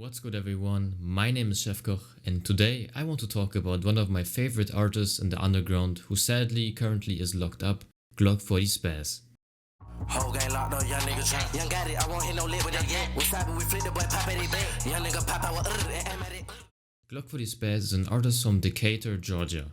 What's good everyone, my name is Chefkoch and today I want to talk about one of my favorite artists in the underground who sadly currently is locked up, Glokk40Spaz. Whole gang locked up, young nigga trap. Young got it, I won't hit no lip with that yet. We slap it, we flip the boy, pop at it back. Young nigga pop out with aim at it. Glokk40Spaz is an artist from Decatur, Georgia.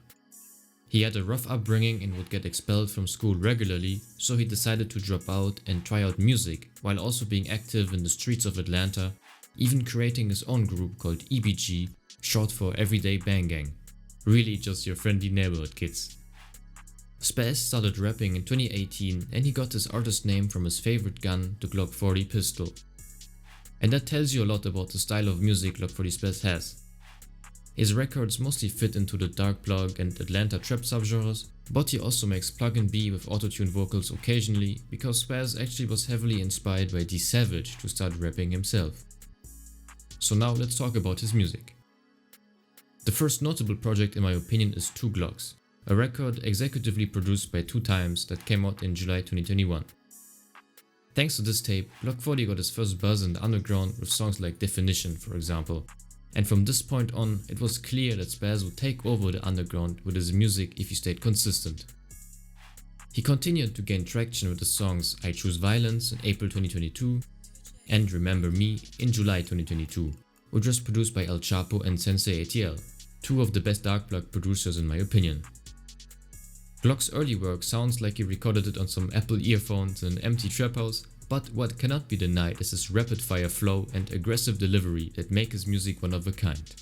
He had a rough upbringing and would get expelled from school regularly, so he decided to drop out and try out music while also being active in the streets of Atlanta, even creating his own group called EBG, short for Everyday Bang Gang. Really just your friendly neighborhood kids. Spaz started rapping in 2018 and he got his artist name from his favorite gun, the Glock 40 pistol. And that tells you a lot about the style of music Glokk40Spaz has. His records mostly fit into the dark plug and Atlanta trap subgenres, but he also makes pluggnb with autotune vocals occasionally because Spaz actually was heavily inspired by D Savage to start rapping himself. So now let's talk about his music. The first notable project in my opinion is 2 Glocks, a record executively produced by 2Times that came out in July 2021. Thanks to this tape, Glokk40 got his first buzz in the underground with songs like Definition for example, and from this point on it was clear that Spaz would take over the underground with his music if he stayed consistent. He continued to gain traction with the songs I Choose Violence in April 2022 and Remember Me in July 2022, which was produced by El Chapo and Sensei ATL, 2 of the best dark plug producers in my opinion. Glock's early work sounds like he recorded it on some Apple earphones in an empty trap house, but what cannot be denied is his rapid fire flow and aggressive delivery that make his music one of a kind.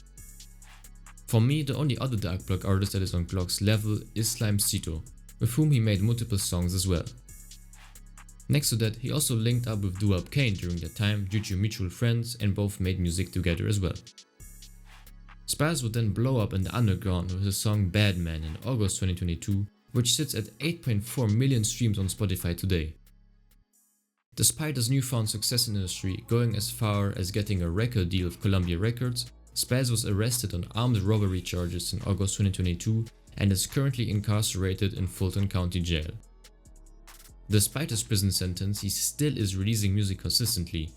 For me, the only other dark plug artist that is on Glock's level is Slimecito, with whom he made multiple songs as well. Next to that, he also linked up with Duab Kane during that time due to mutual friends and both made music together as well. Spaz would then blow up in the underground with his song Bad Man in August 2022, which sits at 8.4 million streams on Spotify today. Despite his newfound success in the industry going as far as getting a record deal with Columbia Records, Spaz was arrested on armed robbery charges in August 2022 and is currently incarcerated in Fulton County Jail. Despite his prison sentence, he still is releasing music consistently.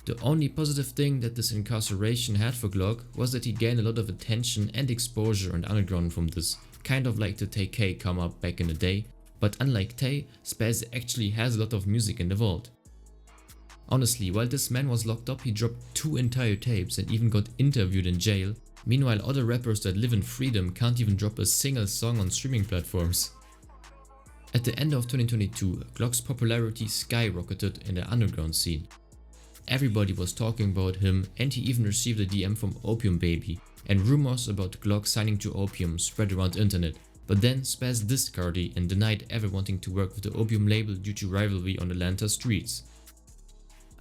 The only positive thing that this incarceration had for Glokk was that he gained a lot of attention and exposure on the underground from this, kind of like the Tay come up back in the day, but unlike Tay, Spaz actually has a lot of music in the vault. Honestly, while this man was locked up he dropped 2 entire tapes and even got interviewed in jail, meanwhile other rappers that live in freedom can't even drop a single song on streaming platforms. At the end of 2022, Glock's popularity skyrocketed in the underground scene. Everybody was talking about him and he even received a DM from Opium Baby, and rumors about Glokk signing to Opium spread around the internet, but then Spaz dissed Cardi and denied ever wanting to work with the Opium label due to rivalry on Atlanta streets.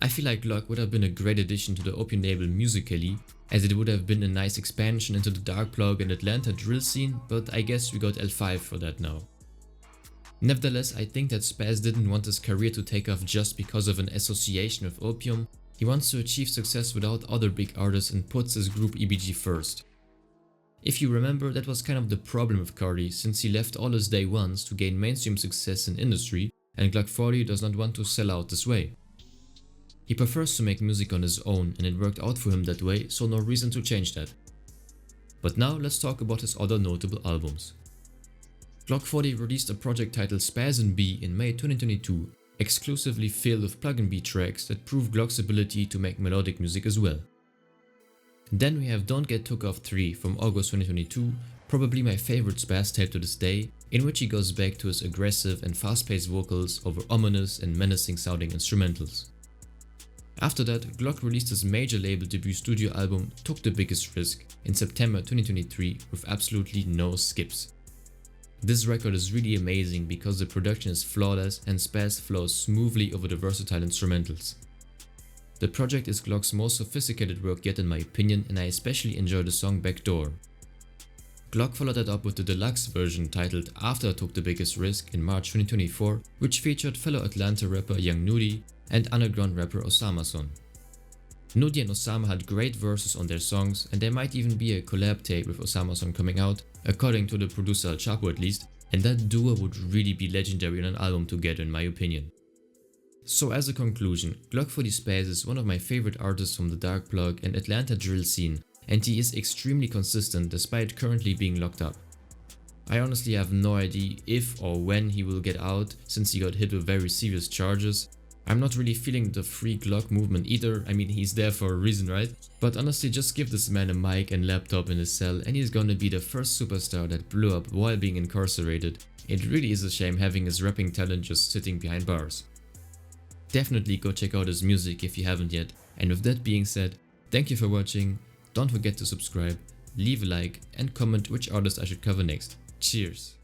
I feel like Glokk would have been a great addition to the Opium label musically, as it would have been a nice expansion into the dark plug and Atlanta drill scene, but I guess we got L5 for that now. Nevertheless, I think that Spaz didn't want his career to take off just because of an association with Opium. He wants to achieve success without other big artists and puts his group EBG first. If you remember, that was kind of the problem with Cardi, since he left all his day ones to gain mainstream success in industry, and Glokk40 does not want to sell out this way. He prefers to make music on his own and it worked out for him that way, so no reason to change that. But now let's talk about his other notable albums. Glokk40 released a project titled Spaz in May 2022, exclusively filled with pluggnb tracks that prove Glock's ability to make melodic music as well. Then we have Don't Get Took Off 3 from August 2022, probably my favorite Spaz tape to this day, in which he goes back to his aggressive and fast-paced vocals over ominous and menacing sounding instrumentals. After that, Glokk released his major label debut studio album Took the Biggest Risk in September 2023 with absolutely no skips. This record is really amazing because the production is flawless and Spaz flows smoothly over the versatile instrumentals. The project is Glock's most sophisticated work yet in my opinion, and I especially enjoy the song Backdoor. Glokk followed that up with the deluxe version titled After I Took the Biggest Risk in March 2024, which featured fellow Atlanta rapper Young Nudy and underground rapper Osama Son. Nudy and Osama had great verses on their songs, and there might even be a collab tape with Osama Son coming out, according to the producer El Chapo at least, and that duo would really be legendary on an album together in my opinion. So as a conclusion, Glokk40Spaz is one of my favorite artists from the dark plug and Atlanta drill scene, and he is extremely consistent despite currently being locked up. I honestly have no idea if or when he will get out, since he got hit with very serious charges. I'm not really feeling the free Glokk movement either. I mean, he's there for a reason, right? But honestly, just give this man a mic and laptop in his cell and he's gonna be the first superstar that blew up while being incarcerated. It really is a shame having his rapping talent just sitting behind bars. Definitely go check out his music if you haven't yet. And with that being said, thank you for watching. Don't forget to subscribe, leave a like and comment which artist I should cover next. Cheers!